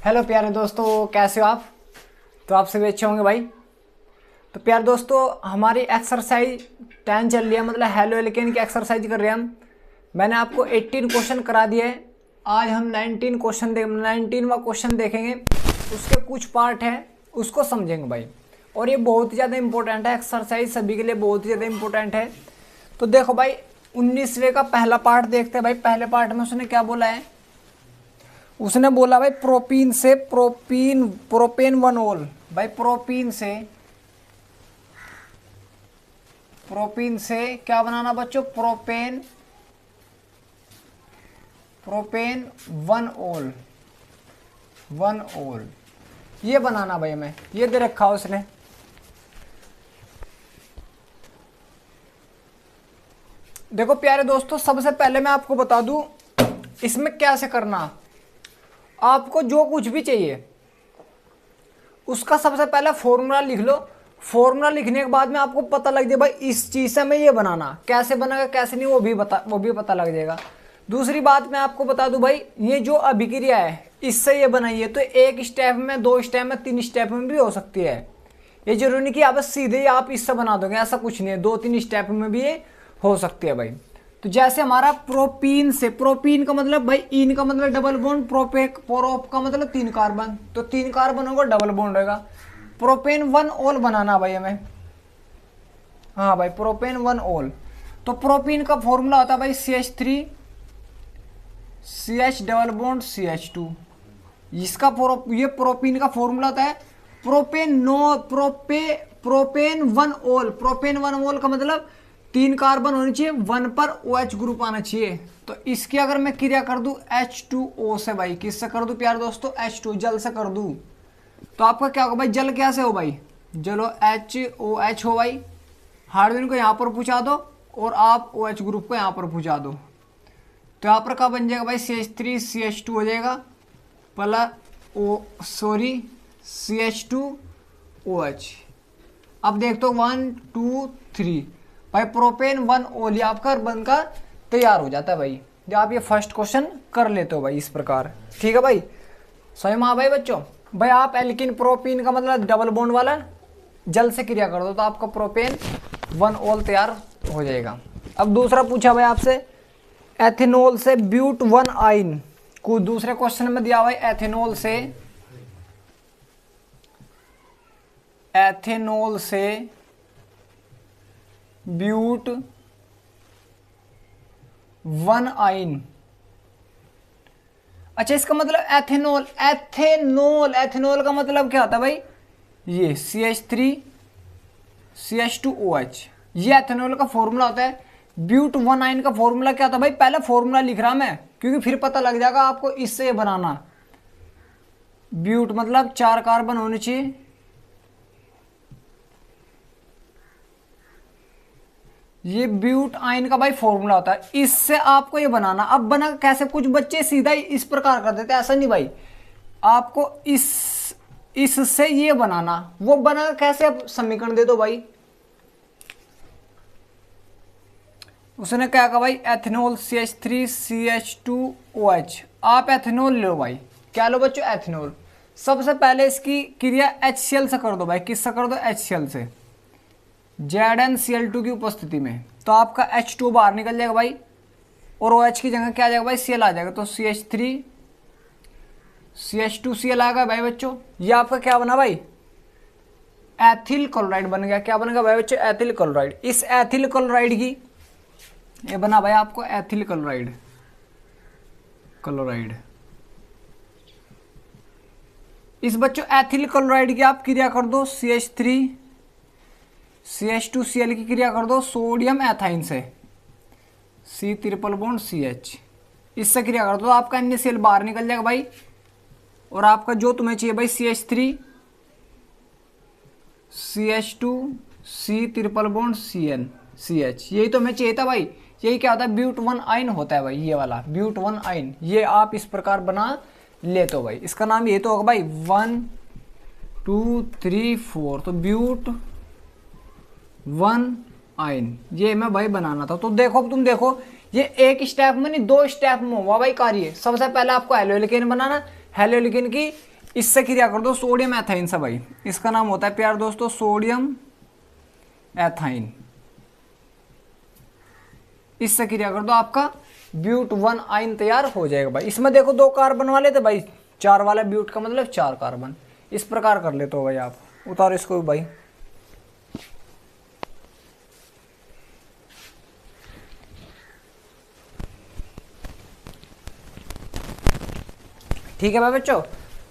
Hello प्यारे दोस्तों, कैसे हो आप? तो आप सभी अच्छे होंगे भाई। तो प्यारे दोस्तों, हमारी एक्सरसाइज 10 चल रही है, मतलब हेलो एल्केन की एक्सरसाइज कर रहे हैं हम। मैंने आपको 18 क्वेश्चन करा दिए हैं। आज हम 19वां क्वेश्चन देखेंगे। उसके कुछ पार्ट हैं, उसको समझेंगे भाई। और ये बहुत ही ज़्यादा इंपॉर्टेंट है, एक्सरसाइज सभी के लिए बहुत ही ज़्यादा इंपॉर्टेंट है। तो देखो भाई, 19वें का पहला पार्ट देखते हैं भाई। पहले पार्ट में उसने क्या बोला है? उसने बोला भाई प्रोपीन से प्रोपेन 1 ओल। भाई प्रोपीन से क्या बनाना बच्चों? प्रोपेन 1 ओल ये बनाना भाई। हमें ये दे रखा उसने। देखो प्यारे दोस्तों, सबसे पहले मैं आपको बता दूं इसमें क्या से करना। आपको जो कुछ भी चाहिए उसका सबसे पहले फॉर्मूला लिख लो। फॉर्मूला लिखने के बाद में आपको पता लग जाए भाई इस चीज से हमें ये बनाना, कैसे बनेगा कैसे नहीं वो भी पता लग जाएगा। दूसरी बात मैं आपको बता दूं भाई, ये जो अभिक्रिया है इससे ये बनाई है, तो एक स्टेप में, 2 स्टेप में, 3 स्टेप में भी हो सकती है। ये जरूरी नहीं कि आप सीधे ही आप इससे बना दोगे, ऐसा कुछ नहीं है। 2-3 स्टेप में भी ये हो सकती है भाई। तो जैसे हमारा प्रोपीन से, प्रोपीन का मतलब भाई, इन का मतलब डबल बॉन्ड, प्रोप का मतलब 3 कार्बन, तो 3 कार्बन होगा, डबल बॉन्ड होगा। प्रोपेन 1 ओल बनाना भाई हमें। हाँ भाई, प्रोपेन 1 ओल। तो प्रोपीन का फॉर्मूला होता है भाई CH3 CH double bond CH2। इसका ये प्रोपीन का फॉर्मूला होता है प्रोपेन 1 ओल। प्रोपेन 1 ओल का मतलब 3 कार्बन होनी चाहिए, 1 पर OH ग्रुप आना चाहिए। तो इसकी अगर मैं क्रिया कर दूं H2O से भाई, किससे कर दूं प्यार दोस्तों? H2 जल से कर दूं, तो आपका क्या होगा भाई? जल क्या से हो भाई? जलो HOH हो भाई। हाइड्रोजन को यहाँ पर पूछा दो और आप OH ग्रुप को यहाँ पर पूछा दो, तो यहाँ पर क्या बन जाएगा भाई? CH3 CH2 हो जाएगा प्लस CH2OH। अब देख तो 1 2 3 भाई, प्रोपेन 1 ओल आपका बनकर तैयार हो जाता है भाई। जब आप ये फर्स्ट क्वेश्चन कर लेते हो भाई इस प्रकार, ठीक है भाई। समझ में आ भाई बच्चों? भाई आप एल्किन प्रोपीन का मतलब डबल बॉन्ड वाला जल से क्रिया कर दो तो आपका प्रोपेन 1 ओल तैयार हो जाएगा। अब दूसरा पूछा भाई आपसे, एथेनॉल से ब्यूट 1 आइन को दूसरे क्वेश्चन में दिया भाई। एथेनॉल से ब्यूट 1 आइन। अच्छा, इसका मतलब एथेनॉल का मतलब क्या होता है भाई? ये CH3 CH2OH, ये एथेनॉल का फॉर्मूला होता है। ब्यूट 1 आइन का फॉर्मूला क्या था भाई? पहले फॉर्मूला लिख रहा मैं, क्योंकि फिर पता लग जाएगा आपको इससे बनाना। ब्यूट मतलब 4 कार्बन होने चाहिए, ये ब्यूट आइन का भाई फॉर्मूला होता है। इससे आपको ये बनाना। अब बना कैसे? कुछ बच्चे सीधा ही इस प्रकार कर देते हैं, ऐसा नहीं भाई। आपको इससे ये बनाना। वो बना कैसे? अब समीकरण दे दो भाई। उसने क्या कहा भाई? Ethanol CH3 CH2OH। आप एथेनॉल लो भाई। क्या लो बच्चों? एथेनॉल। सबसे पहले इसकी क्रिया HCl से कर दो भाई। किससे कर दो? HCl से, ZnCl2 की उपस्थिति में। तो आपका H2 बाहर निकल जाएगा भाई, और OH की जगह क्या आ जाएगा भाई? Cl आ जाएगा। तो CH3 CH2Cl आ गया भाई बच्चों। ये आपका क्या बना भाई? एथिल क्लोराइड बन गया। क्या बनेगा भाई बच्चों? Ethyl chloride. इस एथिल क्लोराइड की ये बना भाई आपको एथिल क्लोराइड। इस बच्चों एथिल क्लोराइड की आप क्रिया कर दो CH3 CH2Cl की क्रिया कर दो सोडियम एथाइन से, C ट्रिपल बॉन्ड CH। इससे क्रिया कर दो तो आपका NaCl बाहर निकल जाएगा भाई, और आपका जो तुम्हें चाहिए भाई CH3 CH2 C triple bond CH। यही तो हमें चाहिए था भाई। यही क्या होता है? ब्यूट 1 आइन होता है भाई, ये वाला ब्यूट 1 आइन। ये आप इस प्रकार बना लेते हो भाई। इसका नाम ये तो होगा भाई 1 2 3 4। तो ब्यूट 1 आइन ये मैं भाई बनाना था। तो देखो, अब तुम देखो, ये एक स्टेप में नहीं 2 स्टेप में हुआ भाई कार्य। सबसे पहले आपको हेलो एल्केन बनाना, हेलो एल्केन की इससे क्रिया कर दो सोडियम एथाइन से भाई, इसका नाम होता है प्यार दोस्तों सोडियम एथाइन। इससे क्रिया कर दो आपका ब्यूट 1 आयन तैयार हो जाएगा भाई। इसमें देखो 2 कार्बन वाले थे भाई, 4 वाला ब्यूट का मतलब 4 कार्बन। इस प्रकार कर लेते हो भाई आप। उतारो इसको भी भाई। ठीक है भाई बच्चों,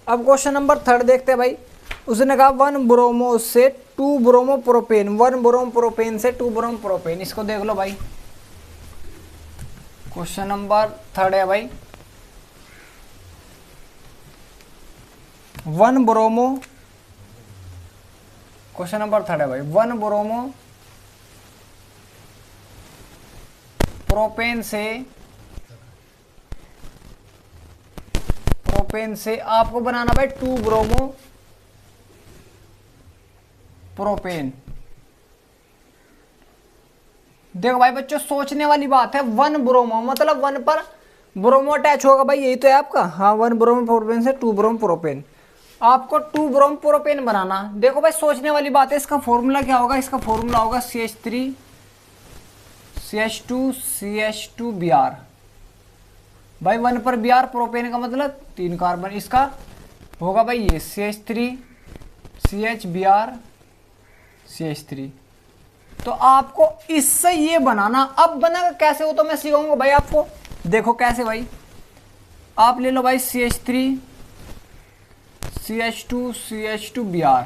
अब क्वेश्चन नंबर 3 देखते हैं भाई। उसने कहा 1 ब्रोमो से 2 ब्रोमो प्रोपेन, 1 ब्रोमो प्रोपेन से 2 ब्रोमो प्रोपेन। इसको देख लो भाई, क्वेश्चन नंबर 3 है भाई। 1 ब्रोमो, क्वेश्चन नंबर 3 है भाई, 1 ब्रोमो प्रोपेन से आपको बनाना भाई 2 ब्रोमो प्रोपेन। देखो भाई बच्चों, सोचने वाली बात है। 1 ब्रोमो मतलब 1 पर ब्रोमो अटैच होगा भाई, यही तो है आपका। हाँ, 1 ब्रोमो प्रोपेन से 2 ब्रोमो प्रोपेन। आपको 2 ब्रोमो प्रोपेन बनाना। देखो भाई सोचने वाली बात है। इसका फॉर्मूला क्या होगा? इसका फॉर्मूला होगा CH3 CH2 CH2Br भाई। 1 पर Br प्रोपेन का मतलब 3 कार्बन। इसका होगा भाई ये CH3 CHBr CH3। तो आपको इससे ये बनाना। अब बना कैसे हो तो मैं सिखाऊंगा भाई आपको। देखो कैसे भाई, आप ले लो भाई CH3 CH2 CH2Br।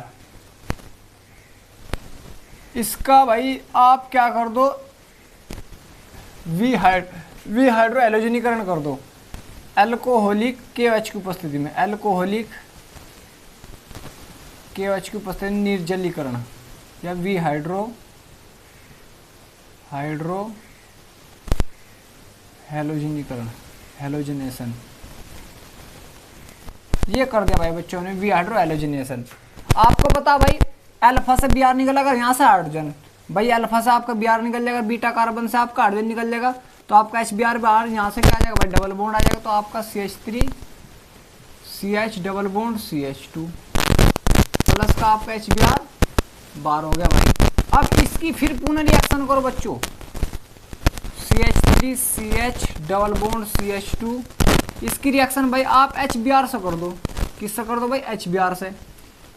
इसका भाई आप क्या कर दो, हाइड्रो एलोजनीकरण कर दो अल्कोहलिक KOH की उपस्थिति में। अल्कोहलिक KOH की उपस्थिति में निर्जलीकरण या हाइड्रो हेलोजनीकरण, हेलोजनेशन, ये कर दिया भाई बच्चों ने हाइड्रो एलोजनेशन। आपको पता भाई अल्फा से Br निकलेगा, यहाँ से हाइड्रोजन भाई। अल्फा से आपका Br निकल जाएगा, बीटा कार्बन से आपका हाइड्रोजन निकल जाएगा, तो आपका HBr बाहर यहाँ से क्या आ जाएगा भाई, डबल बॉन्ड आ जाएगा। तो आपका CH3 CH double bond CH2 plus का आपका HBr बार हो गया भाई। अब इसकी फिर पुनः रिएक्शन करो बच्चों। CH3 CH double bond CH2, इसकी रिएक्शन भाई आप HBr से कर दो। किससे कर दो भाई? HBr से।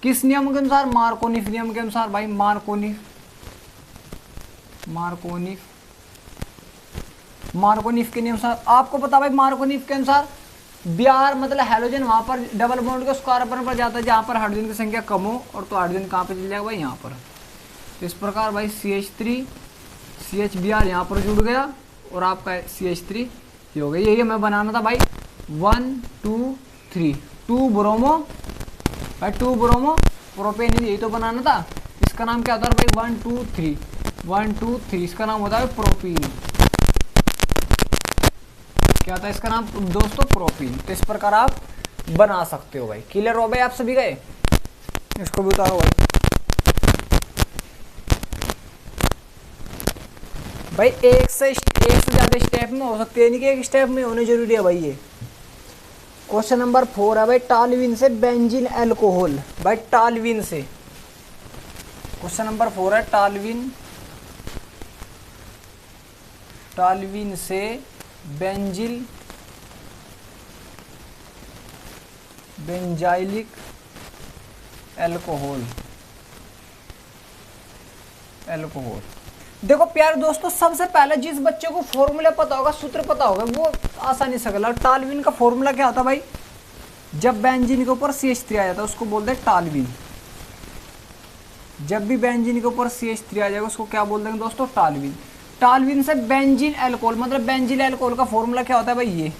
किस नियम के अनुसार? मार्कोनिफ नियम के अनुसार भाई। मार्कोनिफ के नियम से आपको पता भाई। मार्कोनिफ के अनुसार Br मतलब हेलोजन वहां पर डबल बॉन्ड के उस कार्बन पर जाता है जहां पर हाइड्रोजन की संख्या कम हो, और तो हाइड्रोजन कहां पे चल जाएगा भाई? यहाँ पर। तो इस प्रकार भाई CH3 CHBr यहाँ पर जुड़ गया और आपका CH3 ये हो गया। यही हमें बनाना था भाई 1 2 3 2 ब्रोमो भाई, 2 ब्रोमो प्रोपेन, यही तो बनाना था। इसका नाम क्या होता है भाई? 1 2 3 1 2 3, इसका नाम होता है प्रोपीन। क्या होता है इसका नाम दोस्तों? प्रोपीन। तो इस प्रकार आप बना सकते हो भाई। क्लियर हो भाई आप सभी गए? इसको भी उतारो भाई। एक से ज्यादा स्टेप में हो सकते हैं, नहीं कि एक स्टेप में होने जरूरी है भाई। ये क्वेश्चन नंबर 4 है भाई। टॉल्यूइन से बेंजीन अल्कोहल भाई। टॉल्यूइन से क्वेश्चन नंबर 4 है। टॉल्यूइन से बेंजाइलिक अल्कोहल। देखो प्यारे दोस्तों, सबसे पहले जिस बच्चे को फॉर्मूला पता होगा, सूत्र पता होगा, वो आसानी से कर। टॉल्यूइन का फॉर्मूला क्या होता भाई? जब बेंजीन के ऊपर CH3 आ जाता है उसको बोलते हैं टॉल्यूइन। जब भी बेंजीन के ऊपर CH3 आ जाएगा उसको क्या बोल देंगे दोस्तों? टॉल्यूइन। टॉल्यूइन से बेंजीन अल्कोहल मतलब बेंजीन अल्कोहल का फॉर्मूला क्या होता है भाई? ये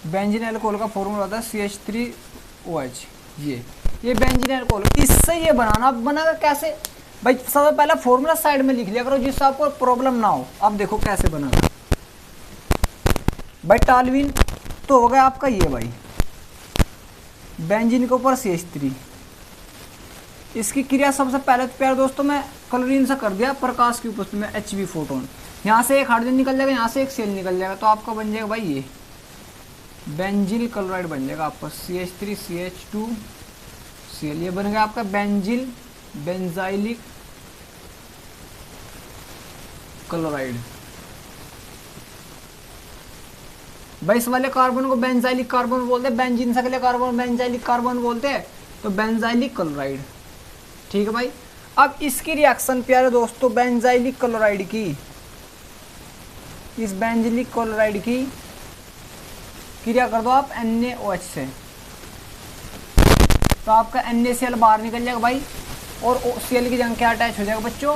बेंजीन अल्कोहल का फॉर्मूला होता है CH3OH। ये बेंजीन अल्कोहल। इससे ये बनाना। अब बनाना कैसे भाई? सबसे पहले फॉर्मूला साइड में लिख लिया करो जिससे आपको प्रॉब्लम ना हो। अब देखो कैसे बनाना भाई। टॉल्यूइन तो हो गया आपका ये भाई, बेंजीन के ऊपर CH3। इसकी क्रिया सबसे पहले तो प्यारे दोस्तों मैं क्लोरीन से कर दिया, प्रकाश की उपस्थिति में Hb फोटोन। यहाँ से एक हाइड्रोजन निकल जाएगा, यहाँ से एक सेल निकल जाएगा, तो आपका बन जाएगा भाई ये बेंजिल क्लोराइड बन जाएगा आपका CH3 CH2 Cl, ये बन गया आपका बेंजिल बेंजाइलिक क्लोराइड। भाई इस वाले कार्बन को बेंजाइलिक कार्बन बोलते हैं, बेंजीन से अगले कार्बन बेंजाइलिक कार्बन बोलते हैं, तो बेंजाइलिक क्लोराइड। ठीक है भाई। अब इसकी रिएक्शन प्यारे दोस्तों बेंजाइलिक क्लोराइड की, इस बेंजाइलिक क्लोराइड की क्रिया कर दो आप NaOH से, तो आपका NaCl बाहर निकल जाएगा भाई, और Cl की जगह क्या अटैच हो जाएगा बच्चों,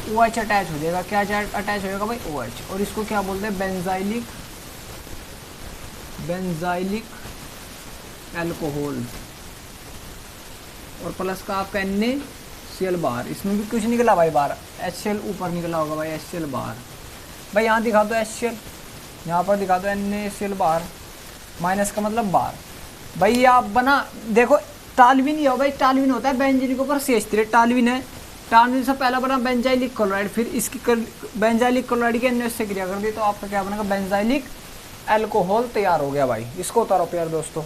OH अटैच हो जाएगा। क्या अटैच हो जाएगा भाई, OH। और इसको क्या बोलते हैं, बेंजाइलिक अल्कोहल, और प्लस का आपका NaCl बाहर, इसमें भी कुछ निकला भाई बाहर, HCl ऊपर निकला होगा भाई, HCl बाहर। भाई यहाँ दिखा दो HCl, यहाँ पर दिखा दो NaCl बाहर, माइनस का मतलब बाहर। भाई ये आप बना देखो, टालविन ही हो भाई, टालविन होता है बेंजीन के ऊपर CH3, टालविन है, टालविन से पहला बना बेंजाइलिक क्लोराइड, फिर इसकी बेंजाइलिक क्लोराइड के NaOH से क्रिया कर दी, तो आपका क्या बनेगा, बेंजाइलिक अल्कोहल तैयार हो गया भाई। इसको उतारो प्यार दोस्तों,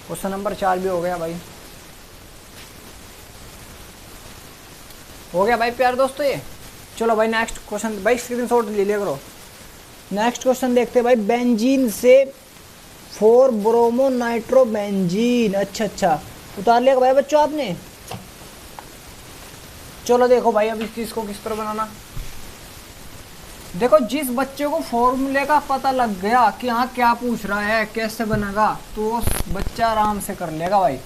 क्वेश्चन नंबर 4 भी हो गया भाई, हो गया भाई प्यार दोस्तों ये। चलो भाई नेक्स्ट क्वेश्चन, भाई स्क्रीनशॉट ले लिया करो। नेक्स्ट क्वेश्चन देखते हैं भाई, बेंजीन से 4 ब्रोमो नाइट्रो बेंजीन। अच्छा उतार लिया भाई बच्चों आपने। चलो देखो भाई अब इस चीज को किस तरह बनाना। देखो जिस बच्चे को फॉर्मूले का पता लग गया कि हाँ क्या पूछ रहा है कैसे बनेगा, तो बच्चा आराम से कर लेगा भाई।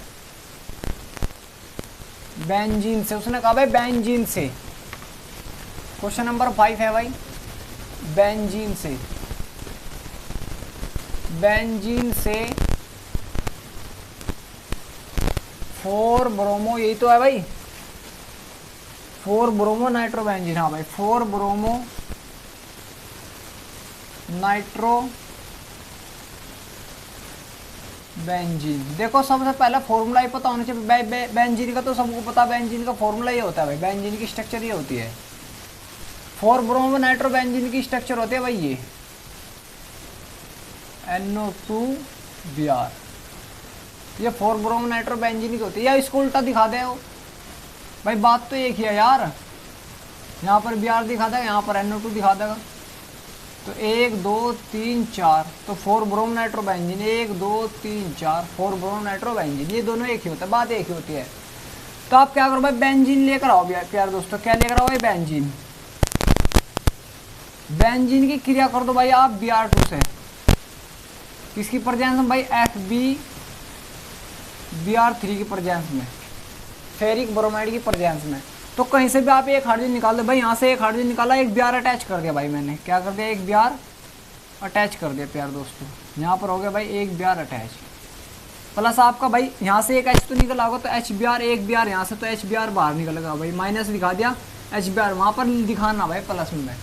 बेंजीन से, उसने कहा भाई बेंजीन से, क्वेश्चन नंबर 5 है भाई, बेंजीन से 4 ब्रोमो, यही तो है भाई, 4 ब्रोमो नाइट्रो बेंजीन। हाँ भाई 4 ब्रोमो नाइट्रो बेंजीन। देखो सबसे पहला फॉर्मूला ही पता होना चाहिए बेंजीन का, तो सबको पता बेंजीन का फॉर्मूला ये होता है भाई, बेंजीन की स्ट्रक्चर ये होती है। 4 ब्रोमो नाइट्रो बेंजीन की स्ट्रक्चर होती है भाई ये NO2Br, ये 4 ब्रोमो नाइट्रो बेंजीन की होती है। या इसको उल्टा दिखा दे भाई, बात तो एक ही है यार, यहाँ पर Br दिखा देगा, यहाँ पर NO2 दिखा देगा, तो 1 2 3 4, तो 4 bromo nitro benzene, 1 2 3 4 4 bromo nitro benzene, ये दोनों एक ही होता है, बात एक ही होती है। तो आप क्या करो भाई, बेंजीन लेकर आओ प्यार दोस्तों, क्या लेकर आओ भाई, बेंजीन की क्रिया कर दो भाई आप Br2 से, किसकी प्रेजेंस में भाई, FbBr3 की प्रेजेंस में, फेरिक ब्रोमाइड की प्रेजेंस में। तो कहीं से भी आप एक हाइड्रोजन निकाल दो भाई, यहाँ से एक हाइड्रोजन निकाला, एक Br अटैच कर दिया भाई मैंने, क्या कर दिया, एक Br अटैच कर दिया प्यार दोस्तों, यहाँ पर हो गया भाई एक Br अटैच, प्लस आपका भाई यहाँ से एक H तो निकला होगा, तो HBr, एक Br यहाँ से, तो HBr बाहर निकलेगा भाई, माइनस दिखा दिया, HBr वहाँ पर दिखाना भाई प्लस में।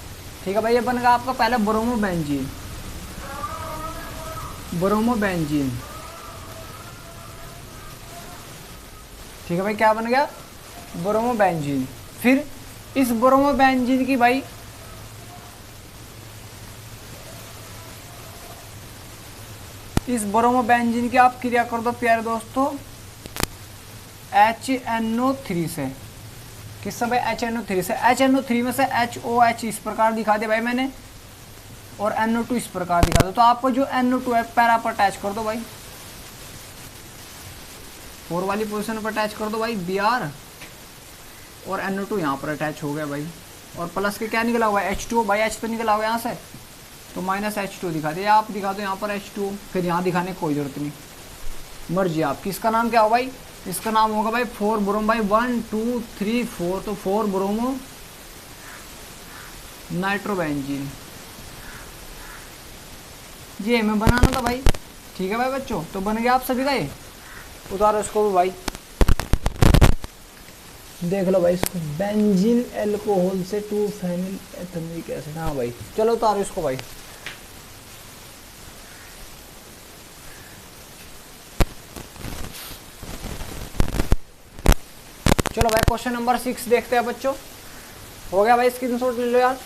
ठीक है भाई, ये बनेगा आपका पहला ब्रोमो बेंजीन। ठीक है भाई, क्या बन गया, ब्रोमो बेंजीन। फिर इस ब्रोमो बेंजीन की भाई इस ब्रोमो बेंजीन की आप क्रिया कर दो प्यारे दोस्तों HNO3 से, किससे भाई, HNO3 से। HNO3 में से HOH इस प्रकार दिखा दिया भाई मैंने, और NO2 इस प्रकार दिखा दो, तो आपको जो NO2 है पैरा पर अटैच कर दो भाई, 4 वाली पोजीशन पर अटैच कर दो भाई Br, और NO2 यहाँ पर अटैच हो गया भाई, और प्लस के क्या निकला हुआ है, H2 भाई, H तो निकला हुआ यहाँ से, तो माइनस H2 दिखा दिया, आप दिखा दो यहाँ पर H2, फिर यहाँ दिखाने की कोई जरूरत नहीं, मर्जी आपकी। इसका नाम क्या हो भाई, इसका नाम होगा भाई 4 ब्रोमो भाई, 1 2 3 4, तो 4 ब्रोमो नाइट्रो बेंजीन, ये हमें बनाना था भाई। ठीक है भाई बच्चों, तो बन गया आप सभी का ये, उतारो इसको भी भाई, देख लो भाई इसको, बेंजीन अल्कोहल से 2 फेनिल एथेनिक एसिड। हाँ भाई चलो उतारो इसको भाई। चलो भाई क्वेश्चन नंबर 6 देखते हैं बच्चों, हो गया भाई, स्क्रीनशॉट ले लो यार।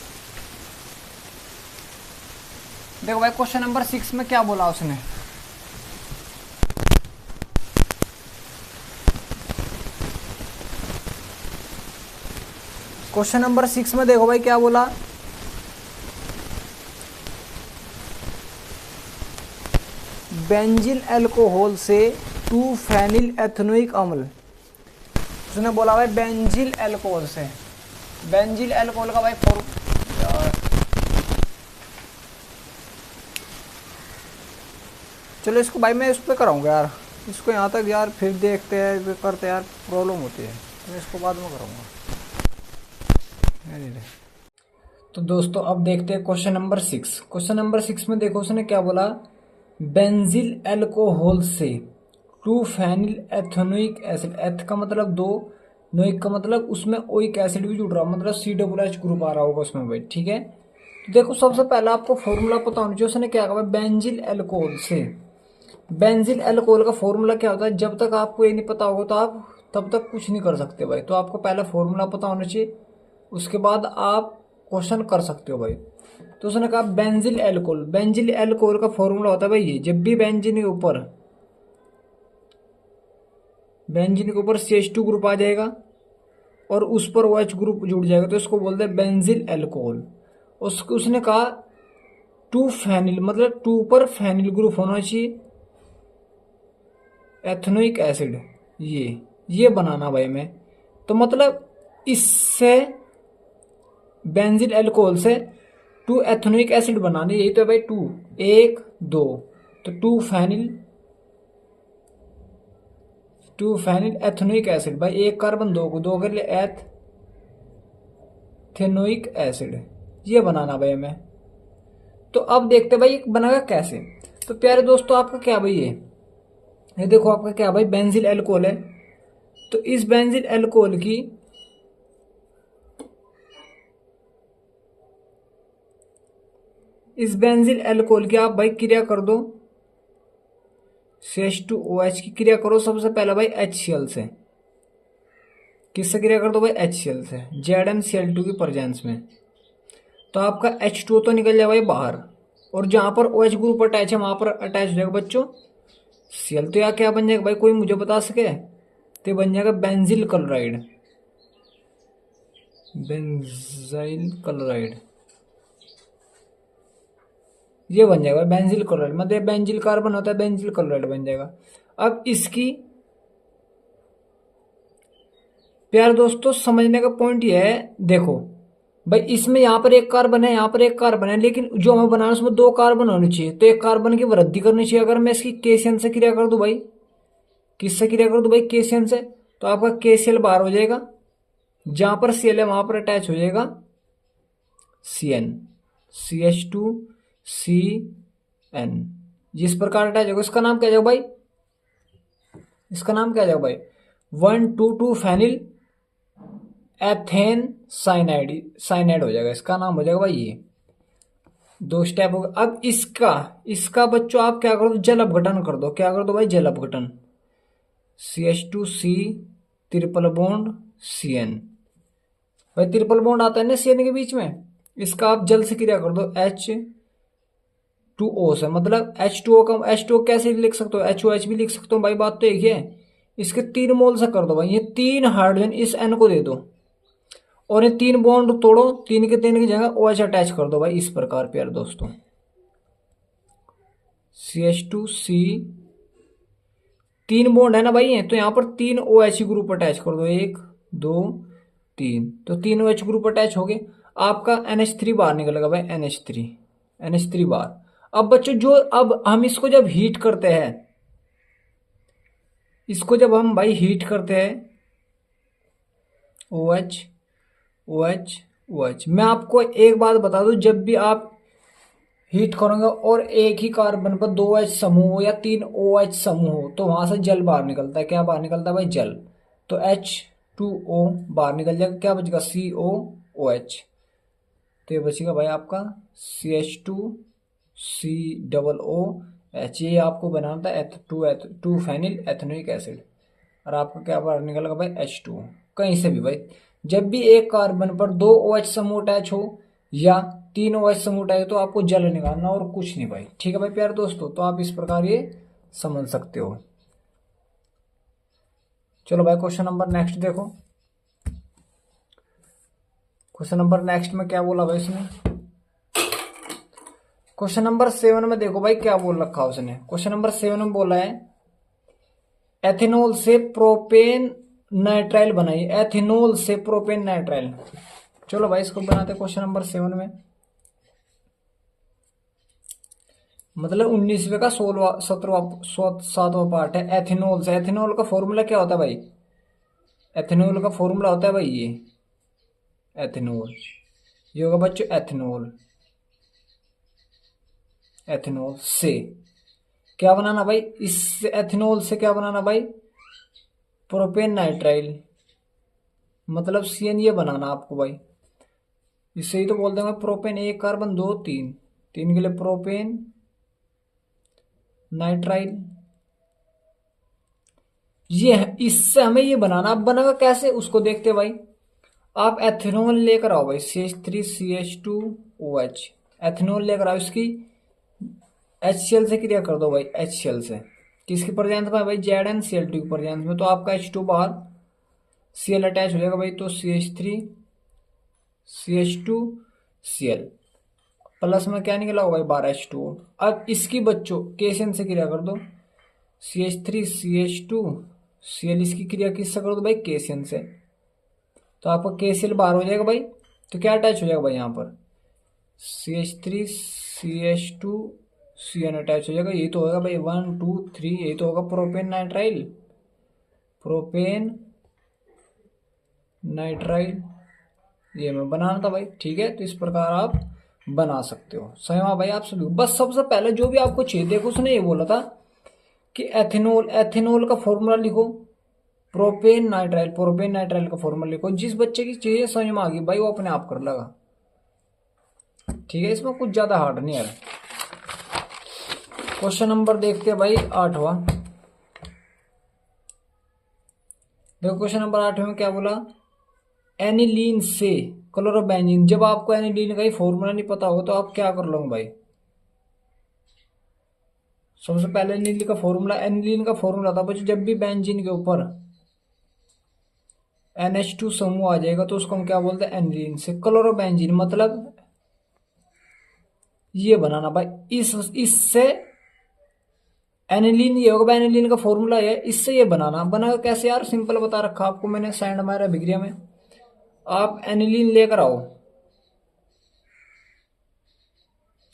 देखो भाई क्वेश्चन नंबर 6 में क्या बोला उसने, क्वेश्चन नंबर 6 में देखो भाई क्या बोला, बेंजिल अल्कोहल से 2 फेनिल एथेनोइक अम्ल। उसने बोला भाई बेंजिल अल्कोहल से, बेंजिल अल्कोहल का भाई चलो इसको भाई मैं इस पर कराऊंगा यार, इसको यहाँ तक यार फिर देखते हैं करते यार प्रॉब्लम होती है, तो इसको बाद में कराऊंगा। तो दोस्तों अब देखते हैं क्वेश्चन नंबर 6। क्वेश्चन नंबर 6 में देखो उसने क्या बोला, बेंजिल अल्कोहल से 2 फेनिल एथेनोइक एसिड, एथ का मतलब 2, नोइक का मतलब उसमें ओइक एसिड भी जुड़ रहा है, मतलब COOH ग्रुप आ रहा होगा उसमें भाई, ठीक है। तो देखो सबसे पहला आपको फॉर्मूला पता होना चाहिए, उसने क्या कहा बेंजिल अल्कोहल से। बेंजिल अल्कोहल का फॉर्मूला क्या होता है, जब तक आपको ये नहीं पता होगा तो आप तब तक कुछ नहीं कर सकते भाई। तो आपको पहले फॉर्मूला पता होना चाहिए, उसके बाद आप क्वेश्चन कर सकते हो भाई। तो उसने कहा बेंजिल अल्कोहल, बेंजिल अल्कोहल का फॉर्मूला होता है भाई ये, जब भी बेंजीन के ऊपर CH2 ग्रुप आ जाएगा और उस पर OH ग्रुप जुड़ जाएगा तो इसको बोलते हैं बेंजिल अल्कोहल। उसने कहा 2 फेनिल मतलब 2 पर फेनिल ग्रुप होना चाहिए, एथेनोइक एसिड ये बनाना भाई में। तो मतलब इससे बेंजिल अल्कोहल से 2 एथेनोइक एसिड बनाने, यही तो है भाई 2 1 2, तो 2 फेनिल एथेनोइक एसिड भाई, एक कार्बन 2 को 2 कर लिए एथेनोइक एसिड, ये बनाना भाई हमें। तो अब देखते भाई बनेगा कैसे। तो प्यारे दोस्तों आपका क्या भाई ये देखो आपका क्या भाई बेंजिल अल्कोहल है। तो इस बेंजिल अल्कोहल की आप भाई क्रिया कर दो, CH2OH की क्रिया करो सबसे पहले भाई HCl से। किससे क्रिया कर दो भाई, HCl से, ZnCl2 की प्रेजेंस में। तो आपका H2O तो निकल जाए भाई बाहर, और जहां पर OH ग्रुप अटैच है वहां पर अटैच हो जाएगा बच्चों Cl। तो यहाँ क्या बन जाएगा भाई, कोई मुझे बता सके, तो बन जाएगा बेंजिल क्लोराइड, बेंजाइल क्लोराइड, ये बन जाएगा बेंजिल क्लोराइड, मतलब बेंजिल कार्बन होता है, बेंजिल क्लोराइड बन जाएगा। अब इसकी प्यारे दोस्तों समझने का पॉइंट ये है, देखो भाई इसमें यहाँ पर एक कार्बन है, यहाँ पर एक कार्बन है, लेकिन जो हमें बनाना है उसमें 2 कार्बन होने चाहिए, तो एक कार्बन की वृद्धि करनी चाहिए। अगर मैं इसकी KCl से क्रिया कर दूं भाई, किससे क्रिया कर दूं भाई, KCl से, तो आपका KCl बाहर हो जाएगा, जहां पर Cl है वहां पर अटैच हो जाएगा CN, CH2CN, जिस प्रकार अटैच होगा इसका नाम क्या जाएगा भाई, इसका नाम क्या जाएगा भाई 1,2,2 फेनिल एथेन साइनाइड हो जाएगा, इसका नाम हो जाएगा भाई ये। 2 स्टेप हो गए। अब इसका बच्चों आप क्या करो, जल अपघटन कर दो। क्या कर दो भाई, जल अपघटन, CH2C ट्रिपल बॉन्ड CN, भाई ट्रिपल बॉन्ड आता है ना CN के बीच में, इसका आप जल से क्रिया कर दो H2O से, मतलब H2O का H2O कैसे लिख सकते हो, HOH भी लिख सकते हो भाई, बात तो एक ही है। इसके 3 मोल से कर दो भाई, ये 3 हाइड्रोजन इस N को दे दो, और ये 3 बॉन्ड तोड़ो, 3 के 3 की जगह OH अटैच कर दो भाई, इस प्रकार प्यारे दोस्तों, CH2C 3 बॉन्ड है ना भाई है, तो यहाँ पर 3 OH ग्रुप अटैच कर दो, 1 2 3, तो 3 OH ग्रुप अटैच हो गए, आपका NH3 बाहर निकलेगा भाई, NH3 बाहर। अब बच्चों जो अब हम इसको जब हीट करते हैं, इसको जब हम भाई हीट करते हैं OH OH OH, मैं आपको एक बात बता दूं, जब भी आप हीट करोगे और एक ही कार्बन पर 2 H समूह हो या 3 OH समूह हो, तो वहां से जल बाहर निकलता है। क्या बाहर निकलता है भाई, जल। तो H2O बाहर निकल जाएगा, क्या बचेगा COOH, तो ये बचेगा भाई आपका CH2COOH, ये आपको बनाना था 2 फेनिल एथेनोइक एसिड, और आपका क्या बाहर निकलेगा भाई H2O। कहीं से भी भाई जब भी एक कार्बन पर 2 OH समूह अटैच हो या 3 OH समूह उठाए तो आपको जल निकालना और कुछ नहीं भाई। ठीक है भाई प्यारे दोस्तों, तो आप इस प्रकार ये समझ सकते हो। चलो भाई क्वेश्चन नंबर नेक्स्ट देखो। क्वेश्चन नंबर नेक्स्ट में क्या बोला भाई इसने? क्वेश्चन नंबर 7 में देखो भाई क्या बोल रखा है उसने। क्वेश्चन नंबर 7 में बोला है एथेनॉल से प्रोपेन नाइट्राइल बनाइए। एथेनॉल से प्रोपेन नाइट्राइल। चलो भाई इसको बनाते क्वेश्चन नंबर 7 में। मतलब 19वें का 16वां 7वां पार्ट है एथेनॉल से। एथेनॉल का फॉर्मूला क्या होता है भाई? एथेनॉल का फॉर्मूला होता है भाई ये एथेनॉल, ये होगा बच्चों एथेनॉल। एथेनॉल से क्या बनाना भाई? इस एथेनॉल से क्या बनाना भाई? प्रोपेन नाइट्राइल, मतलब CN ये बनाना आपको भाई। इससे ही तो बोल देंगे प्रोपेन, 1 कार्बन 2 3, 3 के लिए प्रोपेन नाइट्राइल। ये इससे हमें ये बनाना। अब बनेगा कैसे उसको देखते भाई। आप एथेनॉल लेकर आओ भाई, CH3CH2OH। एथेनॉल लेकर आओ, इसकी HCl से क्रिया कर दो भाई। HCl से किसकी प्रेजेंस में भाई? ZnCl2 की प्रेजेंस में। तो आपका H2 बाहर, Cl अटैच हो जाएगा भाई। तो CH3CH2Cl प्लस में क्या निकला होगा भाई? 12 H2O। अब इसकी बच्चों KCl से क्रिया कर दो, CH3CH2Cl। इसकी क्रिया किससे कर दो भाई? KCl से। तो आपका KCl बाहर हो जाएगा भाई। तो क्या अटैच हो जाएगा भाई यहाँ पर? CH3CH2CN अटैच हो जाएगा। ये तो होगा भाई 1 2 3, ये तो होगा प्रोपेन नाइट्राइल। प्रोपेन नाइट्राइल ये मैं बनाना था भाई। ठीक है, तो इस प्रकार आप बना सकते हो। सही भाई आप सभी। बस सबसे पहले जो भी आपको चाहिए, देखो उसने ये बोला था कि एथेनॉल, एथेनॉल का फॉर्मूला लिखो। प्रोपेन नाइट्राइल, प्रोपेन नाइट्राइल का फॉर्मूला लिखो। जिस बच्चे की चीजें समझ में आ गई भाई वो अपने आप कर लेगा। ठीक है, इसमें कुछ ज्यादा हार्ड नहीं है। क्वेश्चन नंबर देखते हैं भाई 8वां। देखो क्वेश्चन नंबर 8 में क्या बोला? एनिलीन से क्लोरोबेंजीन। जब आपको एनिलीन का ही फॉर्मूला नहीं पता होगा तो आप क्या कर लोगे भाई? सबसे पहले एनिलीन का फॉर्मूला, एनिलीन का फॉर्मूला था बच्चों, जब भी बेंजीन के ऊपर NH2 समूह आ जाएगा तो उसको हम क्या बोलते हैं? एनिलीन से। क्लोरोबेंजीन मतलब ये बनाना भाई। इससे एनिलीन ये होगा। एनिलीन का फॉर्मूला है, इससे ये बनाना। बना कैसे यार? सिंपल बता रखा आपको मैंने, सैंड मारा बिग्रिया में। आप एनिलीन लेकर आओ,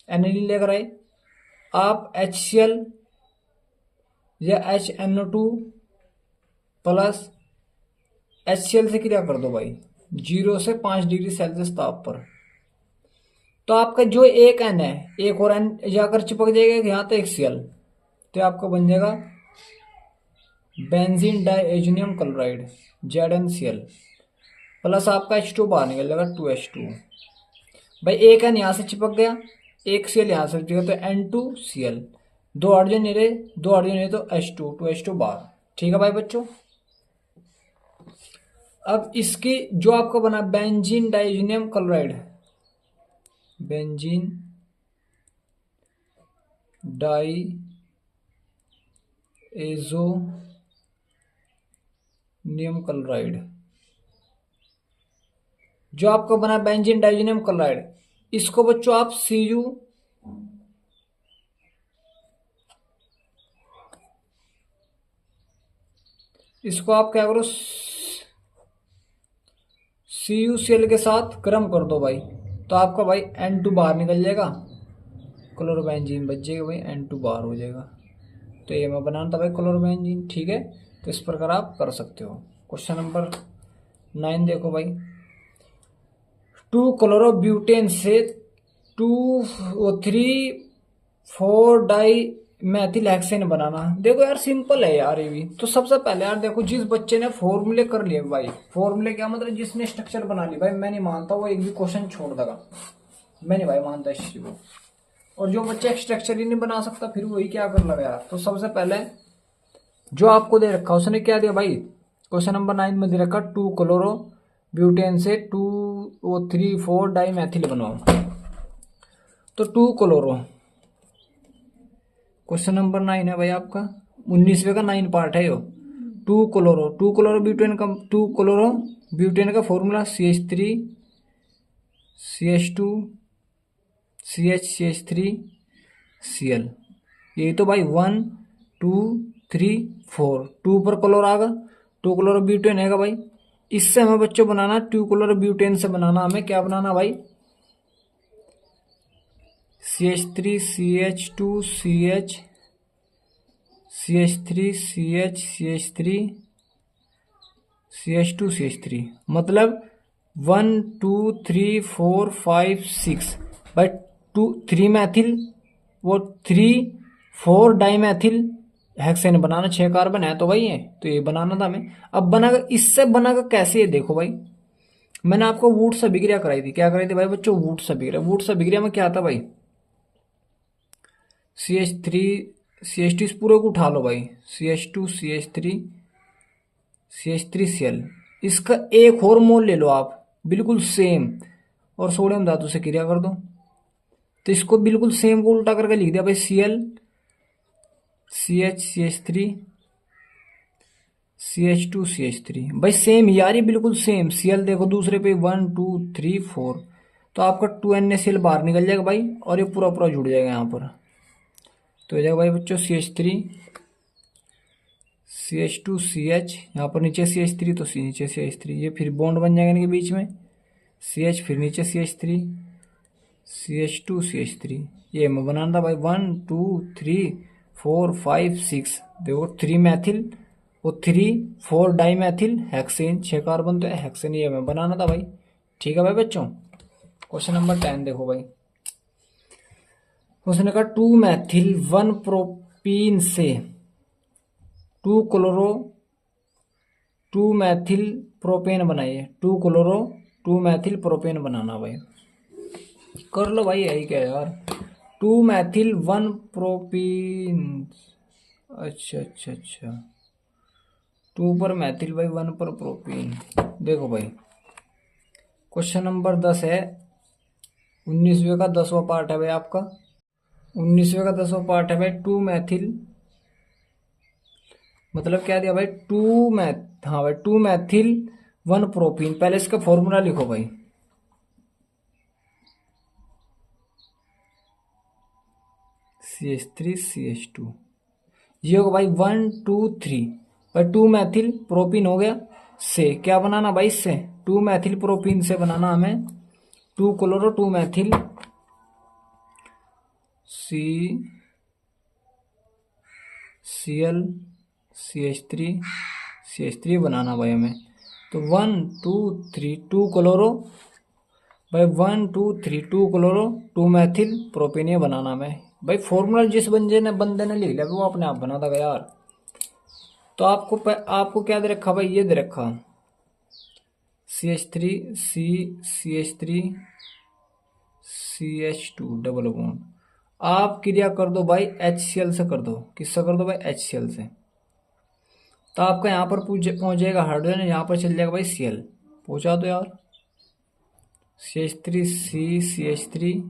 एनिलीन लेकर आए आप। HCl या HNO2 प्लस HCl से क्रिया कर दो भाई 0 से 5 डिग्री सेल्सियस ताप पर। तो आपका जो एक N है, एक और N जाकर चिपक जाएगा यहाँ तो एक Cl, तो आपका बन जाएगा benzene diazonium chloride ZnCl plus आपका H2 बाहर निकल जाएगा 2H2। भाई एक N यहाँ से चिपक गया, एक Cl यहाँ से चिपक गया तो N2Cl। 2 हाइड्रोजन नहीं रहे, 2 हाइड्रोजन नहीं तो H2, 2H2 बाहर। ठीक है भाई बच्चों। अब इसकी जो आपका बना benzene diazonium chloride, benzene diazonium chloride, जो आपका बना बेंजीन डाइएजोनियम क्लोराइड, इसको बच्चों आप Cu, इसको आप क्या करो CuCl के साथ गर्म कर दो भाई। तो आपका भाई N2 बाहर निकल जाएगा, क्लोरोबेंजीन बच जाएगा भाई, N2 बाहर हो जाएगा। तो ये मैं बनाना था भाई क्लोरोबेंजीन। ठीक है, तो इस प्रकार आप कर सकते हो। क्वेश्चन नंबर 9 देखो भाई। 2 क्लोरोब्यूटेन से 2,3,4 डाई मैथिल हेक्सेन बनाना। देखो यार सिंपल है यार ये भी। तो सबसे पहले यार देखो, जिस बच्चे ने फॉर्मूले कर लिए भाई, फॉर्मूले क्या मतलब जिसने स्ट्रक्चर बना ली भाई, मैं नहीं मानता वो एक भी क्वेश्चन छोड़ देगा। मैं नहीं भाई मानता इस चीज को। और जो बच्चा स्ट्रक्चर ही नहीं बना सकता फिर वही क्या कर लगा यार। तो सबसे पहले जो आपको दे रखा उसने क्या दिया भाई? क्वेश्चन नंबर 9 में दे रखा 2 क्लोरोब्यूटेन से 2,3,4 डाई मैथिल बनाओ। तो 2 क्लोरो, क्वेश्चन नंबर 9 है भाई आपका, 19वें का 9 पार्ट है यो। 2 क्लोरो, 2 क्लोरो ब्यूटेन का, 2 क्लोरो ब्यूटेन का formula CH3 CH2 CH3 Cl। यही तो भाई 1 2 3 4, 2 पर क्लोर आ गया, 2 क्लोरो ब्यूटेन है भाई। इससे हमें बच्चों बनाना 2 क्लोरो ब्यूटेन से बनाना हमें क्या बनाना भाई, CH3 CH2 CH CH3 CH CH3 CH2 CH3, मतलब 1 2 3 4 5 6 भाई 2 3 मैथिल, वो 3 4 डाइमैथिल हेक्सेन बनाना, 6 कार्बन है तो भाई ये तो ये बनाना था हमें। अब बनागा, इससे बनागा कैसे, ये देखो भाई, मैंने आपको वुड्स अभिक्रिया कराई थी, क्या कराई थी भाई बच्चों, वुड्स अभिक्रिया। वुड्स अभिक्रिया में क्या था भाई, CH3 CH2 इस पूरे को उठा लो भाई, CH2 CH3 Cl, इसका एक और मोल ले लो आप बिल्कुल सेम, और सोडियम धातु से क्रिया कर दो, तो इसको बिल्कुल सेम को उल्टा करके लिख दिया भाई, Cl CH CH3 CH2 CH3 भाई सेम यार, ये बिल्कुल सेम। Cl देखो दूसरे पे 1 2 3 4, तो आपका 2NaCl बाहर निकल जाएगा भाई, और ये पूरा पूरा जुड़ जाएगा यहाँ पर, तो हो जाएगा भाई बच्चों CH3 CH2 CH, यहाँ पर नीचे CH3 तो नीचे CH3, ये फिर बॉन्ड बन जाएगा इनके बीच में, CH फिर नीचे CH3 CH2 CH3, ये मैं बनाना था भाई 1 2 3 4 5 6, देखो 3 मैथिल और 3 4 डाइमैथिल हेक्सेन, 6 कार्बन तो है हेक्सेन, ये मैं बनाना था भाई। ठीक है भाई बच्चों, क्वेश्चन नंबर 10 देखो भाई, उसने कहा 2 मैथिल 1 प्रोपीन से 2 क्लोरो 2 मैथिल प्रोपेन बनाइए, 2 क्लोरो 2 मैथिल प्रोपेन बनाना भाई, कर लो भाई, यही क्या यार, 2 मैथिल 1 प्रोपीन, अच्छा अच्छा अच्छा, 2 पर मैथिल भाई 1 पर प्रोपीन। देखो भाई क्वेश्चन नंबर 10 है, 19वें का 10वां पार्ट है भाई आपका, 19वें का 10वां पार्ट है भाई, 2 मैथिल, मतलब क्या दिया भाई, 2 मैथ, हाँ भाई 2 मैथिल 1 प्रोपीन, पहले इसका फॉर्मूला लिखो भाई, CH3 CH2, ये होगा भाई 1 2 3 भाई, 2 मैथिल प्रोपीन हो गया, से क्या बनाना भाई, इससे 2 मैथिल प्रोपीन से बनाना हमें 2 क्लोरो 2 मैथिल Cl CH3 बनाना भाई हमें, तो 1 2 3 2 क्लोरो भाई 1 2 3 2 क्लोरो 2 मैथिल प्रोपेन, ये बनाना हमें भाई। फॉर्मूला जिस बंदे ने लिख लिया वो अपने आप बना था यार। तो आपको क्या दे रखा भाई, ये दे रखा CH3 CH3 CH2 double bond, आप क्रिया कर दो भाई HCl से कर दो, किससे कर दो भाई, HCl से, तो आपका यहाँ पर पहुंच जाएगा हाइड्रोजन, यहाँ पर चल जाएगा भाई Cl, पहुंचा दो यार, CH3 CH3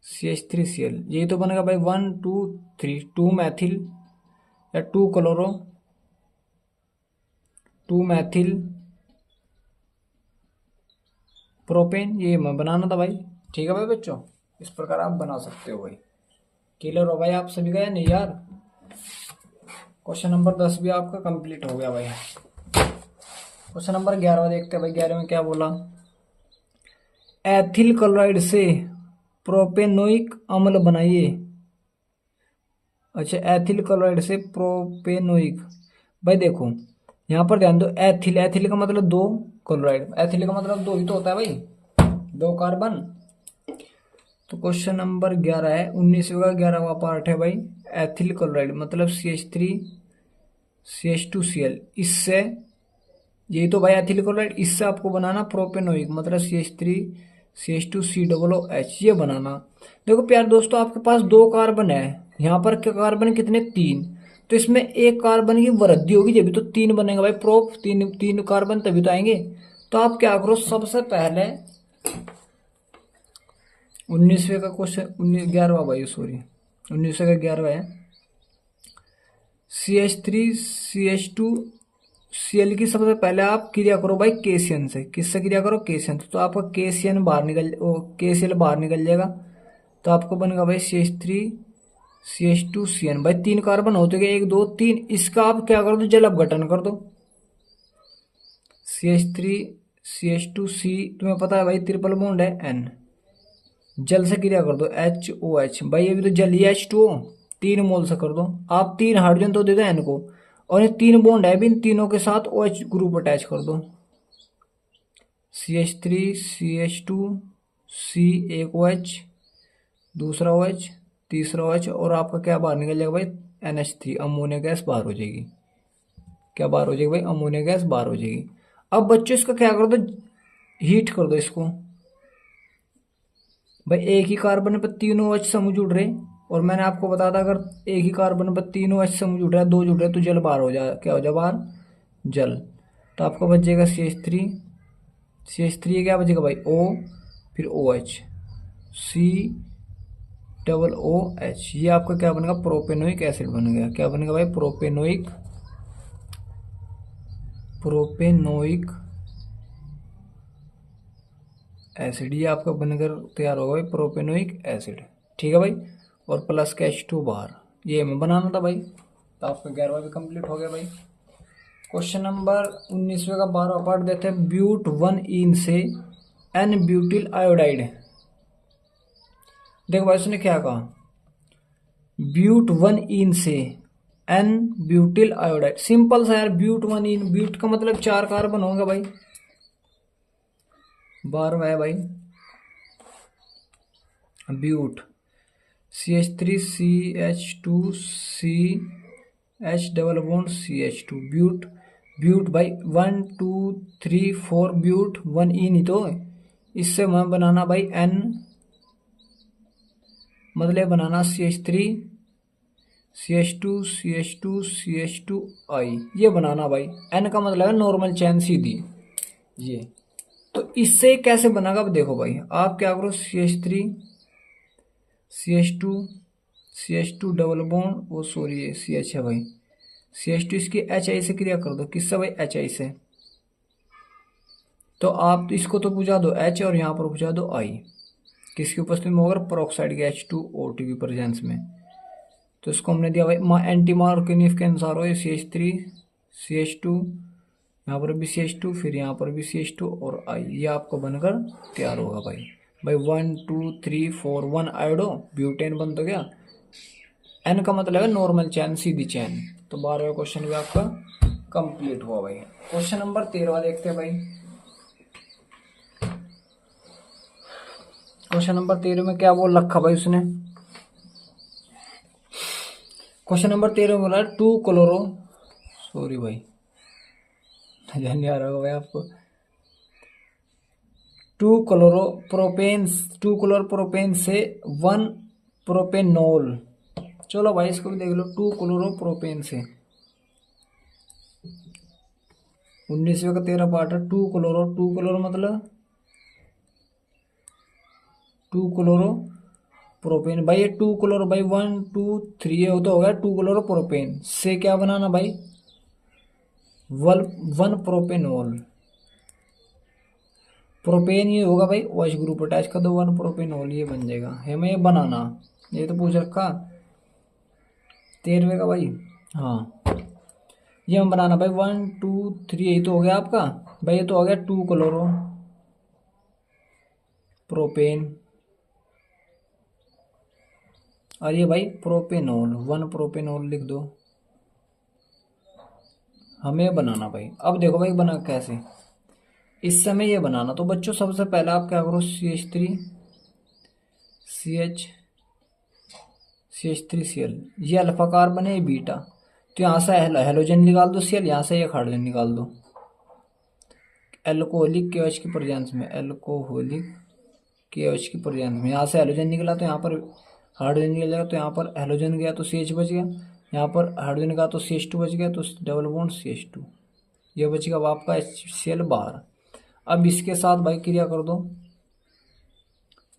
CH3Cl, यही तो बनेगा भाई 1 2 3 2 मैथिल या 2 क्लोरो 2 मैथिल प्रोपेन, ये मैं बनाना था भाई। ठीक है भाई बच्चों, इस प्रकार आप बना सकते हो भाई। क्लियर हो भाई आप सभी का या नहीं यार। क्वेश्चन नंबर 10 भी आपका कंप्लीट हो गया भाई। क्वेश्चन नंबर 11 देखते हैं भाई। 11 में क्या बोला, एथिल क्लोराइड से प्रोपेनोइक अम्ल बनाइए। अच्छा, एथिल क्लोराइड से प्रोपेनोइक, भाई देखो यहाँ पर ध्यान दो, एथिल, एथिल का मतलब 2, क्लोराइड, एथिल का मतलब 2 ही तो होता है भाई, 2 कार्बन। तो क्वेश्चन नंबर 11 है, 19वें का 11वां पार्ट है भाई। एथिल क्लोराइड मतलब CH3 CH2Cl, इससे यही तो भाई एथिल क्लोराइड, इससे आपको बनाना प्रोपेनोइक मतलब CH3 CH2COOH, ये बनाना। देखो प्यार दोस्तों, आपके पास 2 कार्बन है, यहाँ पर कार्बन कितने, 3, तो इसमें एक कार्बन की वृद्धि होगी जब तो 3 बनेगा भाई, प्रोप 3 कार्बन तभी तो आएंगे। तो आप क्या करो, सबसे पहले 19वें का क्वेश्चन, 11वां भाई, सॉरी 19वें का 11वां है। CH3CH2Cl की सबसे पहले आप क्रिया करो भाई केसियन से। किससे क्रिया करो? केसियन से। तो आपका केसियन बाहर निकल, KCl बाहर निकल जाएगा। तो आपको बनेगा भाई CH3CH2Cn। भाई 3 कार्बन होते गए, 1 2 3। इसका आप क्या कर दो? जल अपघटन कर दो। CH3CH2C, तुम्हें पता है भाई ट्रिपल बॉन्ड है N। जल से क्रिया कर दो HOH। भाई ये भी तो जल ही H2O, 3 मोल से कर दो। आप 3 हाइड्रोजन तो दे दो N को, और ये 3 बॉन्ड है भी, इन तीनों के साथ OH ग्रुप अटैच कर दो। CH3CH2C, एक OH, दूसरा OH, तीसरा OH, और आपका क्या बाहर निकल जाएगा भाई? NH3, अमोनिया गैस बाहर हो जाएगी। क्या बाहर हो जाएगी भाई? अमोनिया गैस बाहर हो जाएगी। अब बच्चों इसका क्या कर दो? हीट कर दो इसको। भाई एक ही कार्बन पर तीनों OH समूह जुड़ रहे, और मैंने आपको बताया था अगर एक ही कार्बन पर तीनों OH समूह जुड़ रहा है, 2 जुड़ रहे हैं, तो जल बाहर हो जाए। क्या हो जाए बाहर? जल। तो आपको बच जाएगा CH3 क्या बचेगा भाई? O, फिर OH, COOH। ये आपका क्या बनेगा? प्रोपेनोइक एसिड बन गया। क्या बनेगा भाई? Propanoic acid. ये आपका बनकर तैयार होगा भाई प्रोपेनोइक एसिड। ठीक है भाई। और प्लस का H2 बाहर, ये हमें बनाना था भाई। तो आपका 11वां भी कंप्लीट हो गया भाई। क्वेश्चन नंबर 19वें का 12वां पार्ट देते हैं। ब्यूट 1 इन से N ब्यूटिल आयोडाइड। देखो भाई उसने क्या कहा? ब्यूट 1 इन से N ब्यूटिल आयोडाइड। सिंपल सा यार, ब्यूट 1 इन, ब्यूट का मतलब 4 कार्बन होंगे भाई। 12वां है भाई ब्यूट। CH3CH2CH डबल बॉन्ड CH2, ब्यूट भाई 1 2 3 4 ब्यूट 1 इन ही तो। इससे मैं बनाना भाई N, मतलब बनाना CH3CH2CH2CH2I, ये बनाना भाई। N का मतलब है नॉर्मल चैन सीधी, ये। तो इससे कैसे बनेगा? अब देखो भाई, आप क्या करो? CH2 डबल बॉन्ड, वो सॉरी ये CH है भाई। CH2 इसकी HI से क्रिया कर दो। किससे भाई? HI से। तो आप तो इसको तो बुझा दो H, और यहाँ पर बुझा दो I। किसकी उपस्थिति में होगा? पेरोक्साइड के H2O2 की प्रेजेंस में। तो इसको हमने दिया भाई एंटी मार्कोनिफ के अनुसार हो, CH3CH2, यहाँ पर भी CH2, फिर यहाँ पर भी CH2 और I। ये आपको बनकर तैयार होगा भाई। 1 2 3 4 1 आयोडो ब्यूटेन बन तो गया। N का मतलब है नॉर्मल चैन, सीधी चैन। तो 12वां क्वेश्चन भी आपका कंप्लीट हुआ भाई। क्वेश्चन नंबर 13वां देखते हैं भाई। क्वेश्चन नंबर 13 में क्या बोल रखा भाई उसने? क्वेश्चन नंबर 13 में बोला है 2 क्लोरो, सॉरी भाई ध्यान नहीं आ रहा होगा भाई आपको। 2 क्लोरोप्रोपेन से 1 प्रोपेनॉल। चलो भाई इसको भी देख लो। 2 क्लोरोप्रोपेन से, 19वें का 13 पार्ट है। 2 क्लोरो मतलब 2 क्लोरोप्रोपेन भाई। ये 2 क्लोरो भाई 1 2 3 ये तो हो गया 2 क्लोरोप्रोपेन से क्या बनाना भाई? 1 प्रोपेनॉल। प्रोपेन ये होगा भाई, OH ग्रुप अटैच कर दो, 1 प्रोपेनॉल ये बन जाएगा। हमें ये बनाना, ये तो पूछ रखा 13वें का भाई। हाँ ये हम बनाना भाई 1 2 3, यही तो हो गया आपका भाई। ये तो हो गया 2 क्लोरो प्रोपेन, और ये भाई प्रोपेनॉल, 1 प्रोपेनॉल लिख दो। हमें बनाना भाई। अब देखो भाई बना कैसे, इस समय ये बनाना। तो बच्चों सबसे पहले आप क्या करो? CH3Cl, ये अल्फा कार्बन है, ये बीटा। तो यहाँ से हेलोजन निकाल दो Cl, यहाँ से एक हाइड्रोजन निकाल दो। एल्कोहलिक KOH की प्रेजेंस में, यहाँ से हेलोजन निकला तो यहाँ पर हाइड्रोजन निकल जाएगा। तो यहाँ पर हेलोजन गया तो CH बच गया, यहाँ पर हाइड्रोजन गया तो CH2 बच गया, तो डबल बॉन्ड CH2 ये बच गया। अब आपका HCl बाहर। अब इसके साथ भाई क्रिया कर दो,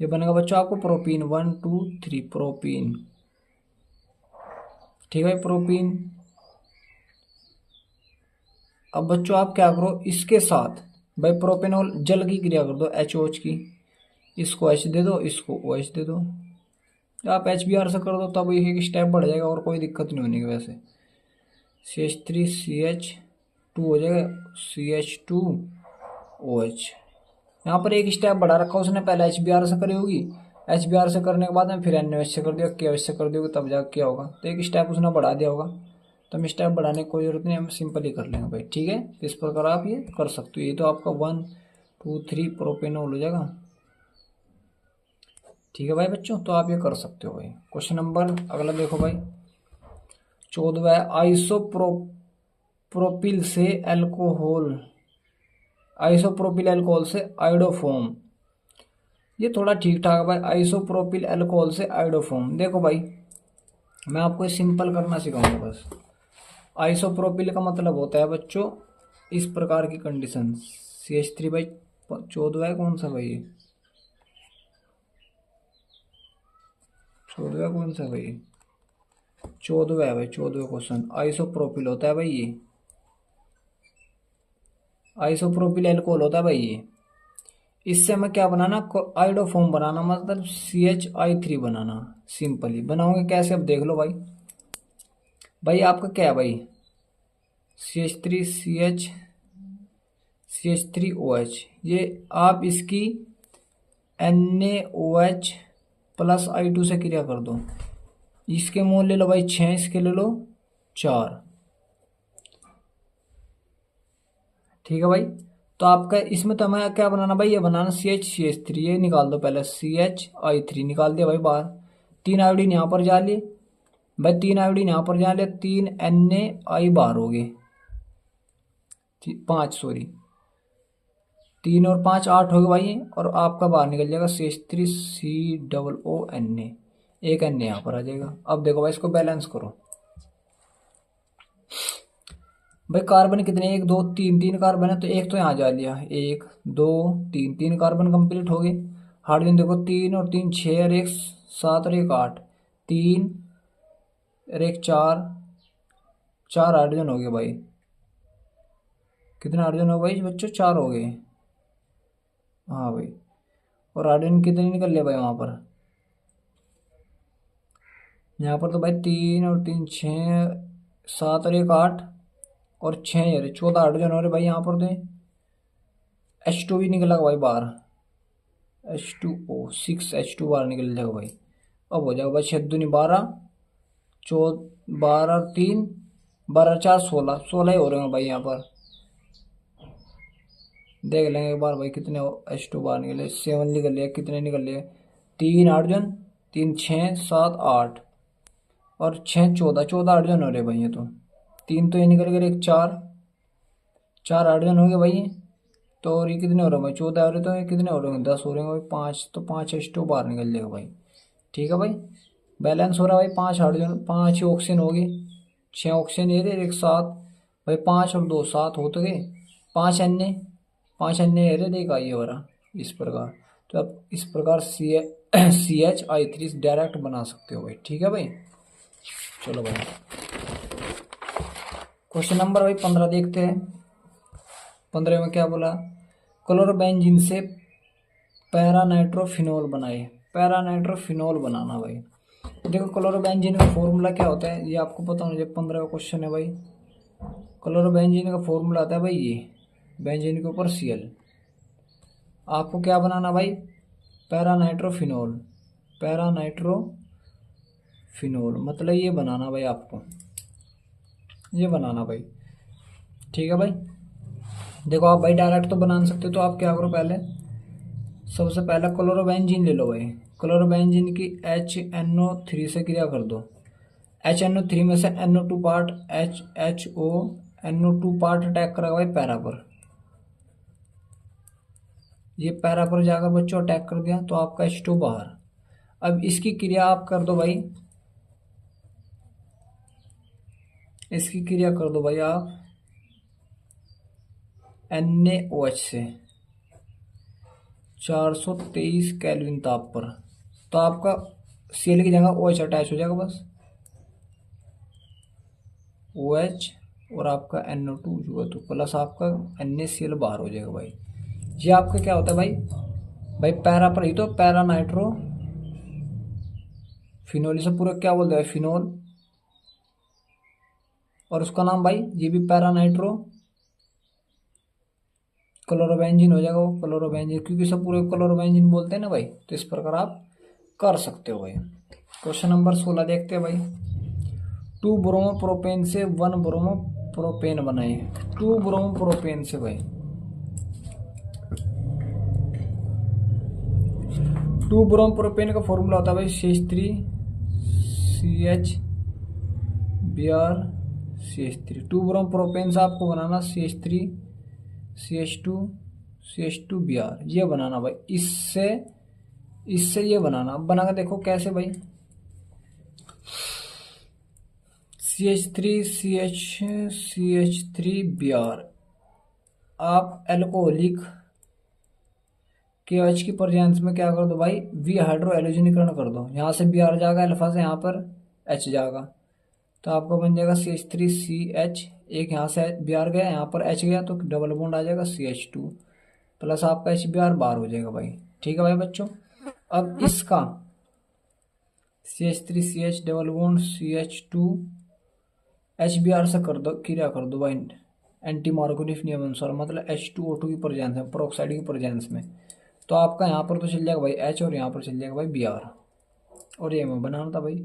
ये बनेगा बच्चों आपको प्रोपीन, 1 2 3 प्रोपीन। ठीक है प्रोपीन। अब बच्चों आप क्या करो इसके साथ भाई प्रोपेनॉल जल की क्रिया कर दो HOH की, इसको H दे दो, इसको OH दे दो। आप HBr से कर दो तब एक स्टेप बढ़ जाएगा और कोई दिक्कत नहीं होने की। वैसे CH3CH2 हो जाएगा, CH2OH। यहाँ पर एक स्टेप बढ़ा रखा उसने, पहले HBr से करी होगी, HBr से करने के बाद में फिर NaOH से कर दिया, KOH से कर दिया तब जाकर क्या होगा, तो एक स्टेप उसने बढ़ा दिया होगा। तो हम स्टेप बढ़ाने की कोई जरूरत नहीं, हम सिंपल ही कर लेंगे भाई। ठीक है, इस प्रकार आप ये कर सकते हो। ये तो आपका 1 2 3 प्रोपेनॉल हो जाएगा। ठीक है भाई बच्चों, तो आप ये कर सकते हो भाई। क्वेश्चन नंबर अगला देखो भाई, 14 है, आइसोप्रोपिल से अल्कोहल, आइसोप्रोपिल अल्कोहल से आयोडोफोम। ये थोड़ा ठीक ठाक है भाई, आइसोप्रोपिल अल्कोहल से आयोडोफोम। देखो भाई मैं आपको सिंपल करना सिखाऊंगा बस। आइसोप्रोपिल का मतलब होता है बच्चों इस प्रकार की कंडीशन, CH3 भाई 14 है, कौन सा भाई ये 14 कौन सा भाई, 14 है भाई, 14 क्वेश्चन। आइसोप्रोपिल होता है भाई ये, आइसोप्रोपिल अल्कोहल होता है भाई ये। इससे हमें क्या बनाना, आयोडोफोम बनाना, मतलब CHI3 बनाना। सिंपली बनाओगे कैसे, अब देख लो भाई। भाई आपका क्या है भाई, CH3OH, ये आप इसकी NaOH प्लस I2 से क्रिया कर दो। इसके मोल ले लो भाई 6, इसके ले लो 4। ठीक है भाई, तो आपका इसमें तो हमें क्या बनाना भाई, ये बनाना CH3, ये निकाल दो पहले, CHI3 निकाल दिया भाई बाहर। 3 आयोडीन यहाँ पर जा लिए भाई, 3 आयोडीन यहाँ पर जा लिए, 3 NaI बाहर हो गए, 5 सॉरी, 3 और 5 8 हो गए भाई। और आपका बाहर निकल जाएगा CH3COONA, एक Na यहाँ पर आ जाएगा। अब देखो भाई इसको बैलेंस करो भाई। कार्बन कितने, 1 2 3, 3 कार्बन है तो एक तो यहाँ जा लिया, 1 2 3, 3 कार्बन कंप्लीट हो गए। हाइड्रोजन देखो 3 और 3 6 और 1 7 और 1 8, 3 और 1 4, 4 हाइड्रोजन हो गए भाई। कितने हाइड्रोजन हो गए भाई बच्चों, 4 हो गए। हाँ भाई, और हाइड्रोजन कितने निकल ले भाई वहाँ पर, यहाँ पर तो भाई 3 और 3 6 7 और 1 8 और 6 यार 14 हाइड्रोजन हो रहे भाई। यहाँ पर तो H2 भी निकला भाई बाहर, H2O 6 H2 बाहर निकल जाएगा भाई। अब हो जाएगा भाई 6 दूनी 12, 12 3 12 4 16, 16 ही हो रहे हैं भाई। यहाँ पर देख लेंगे एक बार भाई कितने H2 बाहर निकले, 7 निकल लिया, कितने निकल लिए, 3 हाइड्रोजन, 3 6 7 8 और 6 14, 14 हाइड्रोजन हो रहे भाई। ये तो 3 तो ये निकल गए, एक 4, 4 हाइड्रोजन हो गए भाई ये। तो और ये कितने हो रहे हैं भाई, 14 हो रहे, तो ये कितने हो रहे हैं, 10 हो रहे हैं भाई। 5 तो 5 H2 बाहर निकल जाएगा भाई। ठीक है भाई, बैलेंस हो रहा है भाई, 5 हाइड्रोजन 5 ही ऑक्सीजन हो गए, 6 ऑक्सीजन ये रहे, एक 7 भाई, 5 और 2 7 हो तो गए, 5 अन्य, 5 अन्य ये रहे, एक आई है वाला, इस प्रकार। तो आप इस प्रकार CHI3 डायरेक्ट बना सकते हो भाई। ठीक है भाई, चलो भाई क्वेश्चन नंबर भाई 15 देखते हैं। 15 में क्या बोला, क्लोरोबेंजीन से पैरानाइट्रोफिनोल बनाए। पैरानाइट्रोफिनोल बनाना भाई। देखो क्लोरोबेंजीन का फॉर्मूला क्या होता है, ये आपको पता होना चाहिए, 15 का क्वेश्चन है भाई। क्लोरोबेंजीन का फॉर्मूला आता है भाई ये, बेंजीन के ऊपर Cl। आपको क्या बनाना भाई, पैरानाइट्रोफिनोल, पैरानाइट्रोफिनोल मतलब ये बनाना भाई आपको, ये बनाना भाई। ठीक है भाई, देखो आप भाई डायरेक्ट तो बना सकते हो, तो आप क्या करो पहले, सबसे पहले क्लोरोबेंजीन ले लो भाई। क्लोरोबेंजीन की HNO3 से क्रिया कर दो। HNO3 में से NO2 part HHO NO2 part attack करेगा भाई पैरा पर। ये पैरा पर जाकर बच्चों अटैक कर दिया तो आपका H2 बाहर। अब इसकी क्रिया आप कर दो भाई, इसकी क्रिया कर दो भाई आप NaOH से। 423 केल्विन ताप पर। तो आपका Cl की जगह OH अटैच हो जाएगा बस, OH और आपका NO2 जो है तो प्लस आपका NaCl बाहर हो जाएगा भाई। ये आपका क्या होता है भाई, भाई पैरा पर ही तो पैरा नाइट्रो फिनोल, इसे पूरा क्या बोलते हैं फिनोल, और उसका नाम भाई ये भी पैरा नाइट्रो क्लोरोबेंजीन हो जाएगा, वो क्लोरोबेंजीन, क्योंकि सब पूरे क्लोरोबेंजीन बोलते हैं ना भाई। तो इस प्रकार आप कर सकते हो भाई। क्वेश्चन नंबर 16 देखते हैं भाई। 2 ब्रोमो प्रोपेन से 1 ब्रोमो प्रोपेन बनाए। 2 ब्रोमो प्रोपेन से भाई 2 ब्रोमो प्रोपेन का फॉर्मूला होता है भाई CH3CH BrCH3। 2 ब्रोमो प्रोपेन से आपको बनाना CH3CH2CH2Br, ये बनाना भाई। इससे इससे ये बनाना, अब बना के देखो कैसे भाई। CH3CH3Br, आप एल्कोहलिक KOH की प्रेजेंस में क्या कर दो भाई, वी हाइड्रो एलोजनीकरण कर दो। यहाँ से Br जाएगा अल्फा से, यहाँ पर H जाएगा, तो आपका बन जाएगा CH3CH, एक यहाँ से Br गया, यहाँ पर H गया, तो डबल बॉन्ड आ जाएगा CH2 प्लस आपका HBr बाहर हो जाएगा भाई। ठीक है भाई बच्चों। अब इसका CH3CH double bond CH2 HBr से कर दो, क्रिया कर दो भाई एंटी मार्कोनिफ नियम अनुसार, मतलब H2O2 की प्रेजेंस में, पेरोक्साइड की प्रेजेंस में। तो आपका यहाँ पर तो चल जाएगा भाई H, और यहाँ पर चल जाएगा भाई Br, और ये में बनाना था भाई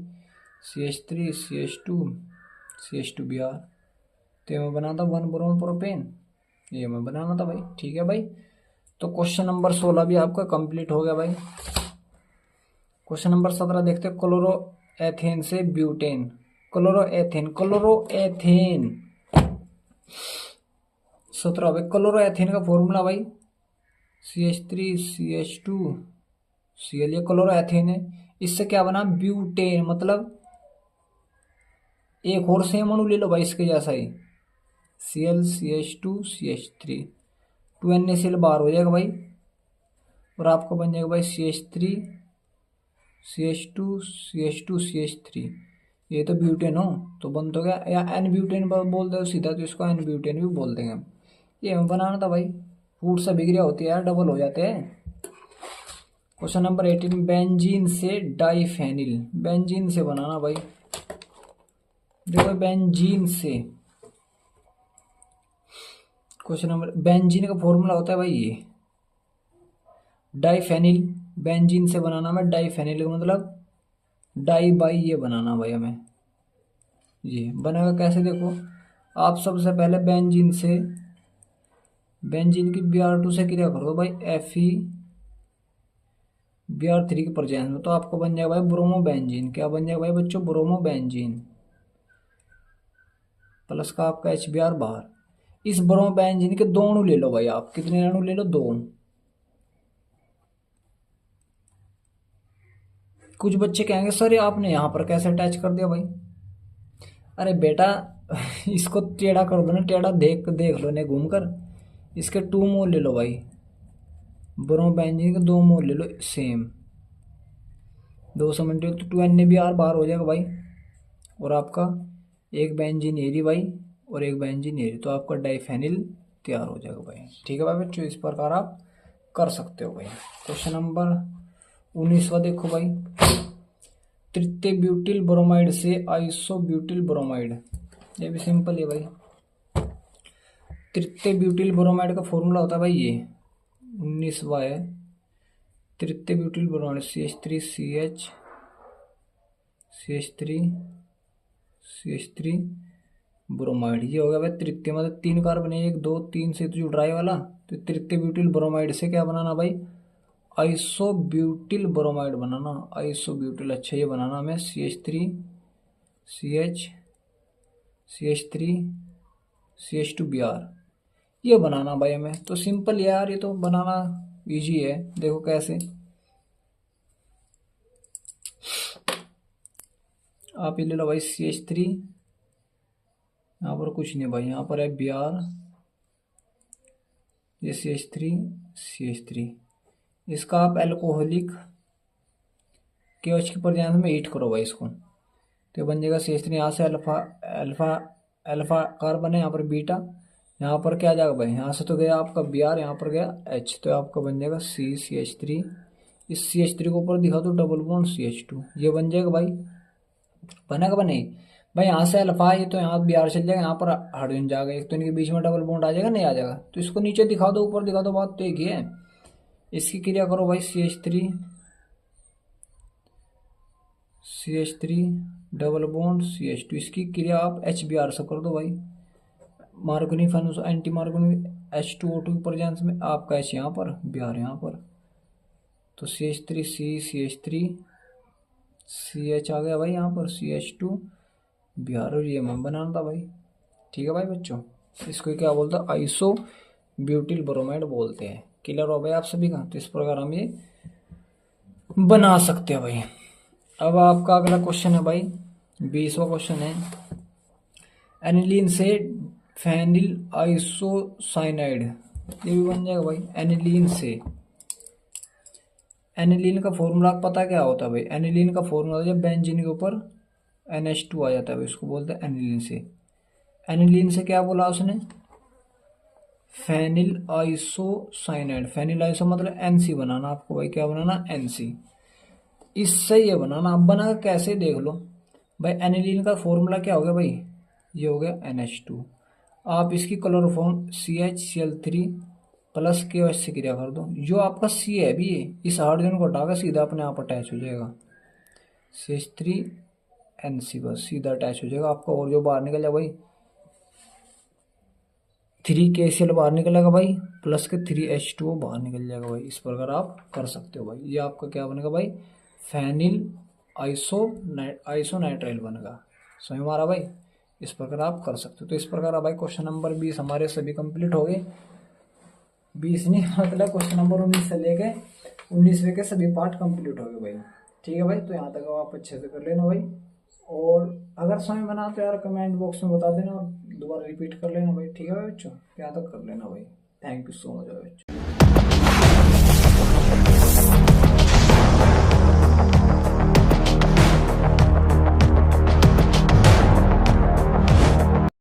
CH3CH2CH2Br, तो ये में बनाना था 1 ब्रोमो प्रोपेन, ये में बनाना था भाई। ठीक है भाई। तो क्वेश्चन नंबर 16 भी आपका कंप्लीट हो गया भाई। क्वेश्चन नंबर 17 देखते हैं। क्लोरो एथेन से ब्यूटेन, क्लोरोएथेन 17 भाई। क्लोरोएथेन का फॉर्मूला भाई CH3CH2Cl, ये क्लोरोएथेन है। इससे क्या बना ब्यूटेन, मतलब एक और सेम अणु ले लो भाई इसके जैसा ही, ClCH2CH3, 2NaCl बाहर हो जाएगा भाई, और आपको बन जाएगा भाई CH3CH2CH2CH3। ये तो ब्यूटेन हो तो बन तो गया, या एन ब्यूटेन बोल दो सीधा, तो इसको एन ब्यूटेन भी बोल देंगे हम। ये हमें बनाना था भाई, फूड से बिक्रिया होती है यार, डबल हो जाते हैं। Question number 18। बेंजीन से डाइफेनिल, बेंजीन से बनाना भाई। देखो बेंजीन से, क्वेश्चन नंबर, बेंजीन का फॉर्मूला होता है भाई ये डाइफेनिल, बेंजीन से बनाना में डाइफेनिल का मतलब डाई बाई, ये बनाना भाई हमें। ये बनेगा कैसे देखो, आप सबसे पहले बेंजीन से, बेंजीन की Br2 से क्रिया करो भाई Fe Br3 की प्रेजेंस में, तो आपको बन जाएगा भाई ब्रोमो बेंजीन। क्या बन जाएगा भाई बच्चों, ब्रोमो बेंजीन, प्लस का आपका HBr बाहर। इस ब्रोमो बेंजीन के 2 अणु ले लो भाई, आप कितने अणु ले लो, 2। कुछ बच्चे कहेंगे सर ये आपने यहाँ पर कैसे अटैच कर दिया भाई। अरे बेटा इसको टेढ़ा कर दो ना, टेढ़ा देख देख लो ने घूम कर। इसके 2 मोल ले लो भाई, ब्रोमो बेंजीन के 2 मोल ले लो सेम, 200 मिनट, तो 2NaBr बाहर हो जाएगा भाई, और आपका एक बेंजीन एरी भाई और एक बेंजीन एरी, तो आपका डाइफेनिल तैयार हो जाएगा भाई। ठीक है भाई बच्चों, इस प्रकार आप कर सकते हो भाई। क्वेश्चन नंबर 19वां देखो भाई। तृतीय ब्यूटिल ब्रोमाइड से आइसोब्यूटिल ब्रोमाइड, ये भी सिंपल है भाई। तृतीय ब्यूटिल ब्रोमाइड का फॉर्मूला होता है भाई ये 19वां है। तृतीय ब्यूटिल ब्रोमाइड CH3CH3CH3 ब्रोमाइड, ये हो गया भाई तृतीय, मतलब 3 कार्बन है, 1 2 3 से तो जो ड्राई वाला, तो तृतीय ब्यूटिल ब्रोमाइड से क्या बनाना भाई, आइसोब्यूटिल ब्रोमाइड बनाना, आइसोब्यूटिल। अच्छा ये बनाना हमें CH3CH3CH2Br, ये बनाना भाई हमें। तो सिंपल यार, ये तो बनाना इजी है, देखो कैसे। आप ये ले लो भाई CH3, यहाँ पर कुछ नहीं भाई, यहाँ पर है Br, ये CH3CH3, इसका आप एल्कोहलिक KOH की प्रेजेंस में हीट करो भाई इसको, तो बन जाएगा CH3। यहाँ से अल्फा अल्फा अल्फा कार्बन है, यहाँ पर बीटा, यहाँ पर क्या जाएगा भाई, यहाँ से तो गया आपका Br, यहाँ पर गया H, तो आपका बन जाएगा CH3। इस CH3 को ऊपर दिखा दो डबल बॉन्ड CH2, ये बन जाएगा भाई, बनेगा बने भाई। यहाँ से अल्फा ये तो यहाँ Br चल जाएगा, यहाँ पर हाइड्रोजन जाएगा, एक तो इनके बीच में डबल बॉन्ड आ जाएगा, नहीं आ जाएगा, तो इसको नीचे दिखा दो ऊपर दिखा दो, बात तो एक ही है। इसकी क्रिया करो भाई, CH3 डबल बॉन्ड CH2, इसकी क्रिया आप HBr से कर दो भाई, मार्गोनी फैनुस एंटी मार्गोनी H2O2 की प्रेजेंस में आपका H यहाँ पर Br यहाँ पर, तो CH3 CH3 CH आ गया भाई, यहाँ पर CH2 Br, और ये मैं बनाना था भाई। ठीक है भाई बच्चों, इसको क्या बोलते हैं, आइसो ब्यूटिल ब्रोमाइड बोलते हैं। क्लियर हो भाई आप सभी का, तो इस प्रकार हम ये बना सकते हैं भाई। अब आपका अगला क्वेश्चन है भाई, 20वां क्वेश्चन है, एनिलीन से फेनिल आइसोसाइनाइड, ये भी बन जाएगा भाई एनिलीन से। एनिलीन का फॉर्मूला पता क्या होता है भाई, एनिलीन का फॉर्मूला जब बेंजीन के ऊपर NH2 आ जाता है भाई, उसको बोलते हैं एनिलीन से। एनिलीन से क्या बोला उसने, फेनिल आइसोसाइनाइड, फेनिल आइसो मतलब NC बनाना आपको भाई, क्या बनाना NC, इससे ये बनाना। अब बना कैसे देख लो भाई, एनिलीन का फॉर्मूला क्या हो गया भाई, ये हो गया NH2, आप इसकी क्लोरोफॉर्म CHCl3 प्लस KOH से क्रिया कर दो, जो आपका C है भी ये, इस हाइड्रोजन को हटाकर सीधा अपने आप अटैच हो जाएगा, CH3NC बस सीधा अटैच हो जाएगा आपका, और जो बाहर निकल जाएगा भाई 3KCl बाहर निकलेगा भाई, प्लस के 3H2O बाहर निकल जाएगा भाई। इस प्रकार आप कर सकते हो भाई, ये आपका क्या बनेगा भाई, फेनिल आइसोनाइट्राइल बनेगा। समझ में आ रहा भाई, इस प्रकार आप कर सकते हो। तो इस प्रकार भाई क्वेश्चन नंबर 20 हमारे सभी कंप्लीट हो गए, 20 नहीं मतलब क्वेश्चन नंबर 19 से लेके 19वें के सभी पार्ट कंप्लीट हो गए भाई। ठीक है भाई, तो यहाँ तक आप अच्छे से कर लेना भाई, और अगर समझ में ना तो यार कमेंट बॉक्स में बता देना और दोबारा रिपीट कर लेना भाई। ठीक है भाई बच्चों, यहाँ तक कर लेना भाई। थैंक यू सो मच भाई बच्चों।